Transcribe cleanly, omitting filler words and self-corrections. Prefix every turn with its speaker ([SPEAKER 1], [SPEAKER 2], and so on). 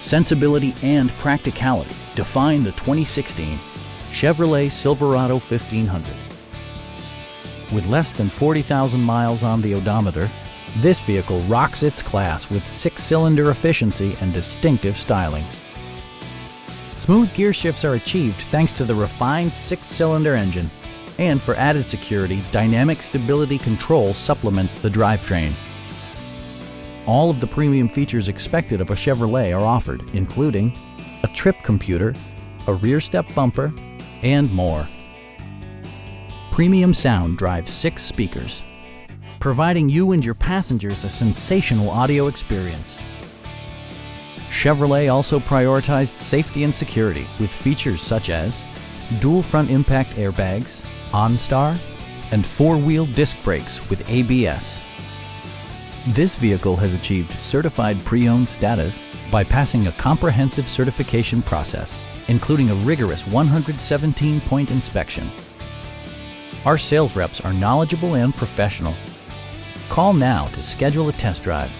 [SPEAKER 1] Sensibility and practicality define the 2016 Chevrolet Silverado 1500. With less than 40,000 miles on the odometer, this vehicle rocks its class with 6-cylinder efficiency and distinctive styling. Smooth gear shifts are achieved thanks to the refined 6-cylinder engine, and for added security, dynamic stability control supplements the drivetrain. All of the premium features expected of a Chevrolet are offered, including a trip computer, a rear step bumper, and more. Premium sound drives 6 speakers, providing you and your passengers a sensational audio experience. Chevrolet also prioritized safety and security with features such as dual front impact airbags, OnStar, and 4-wheel disc brakes with ABS. This vehicle has achieved certified pre-owned status by passing a comprehensive certification process, including a rigorous 117-point inspection. Our sales reps are knowledgeable and professional. Call now to schedule a test drive.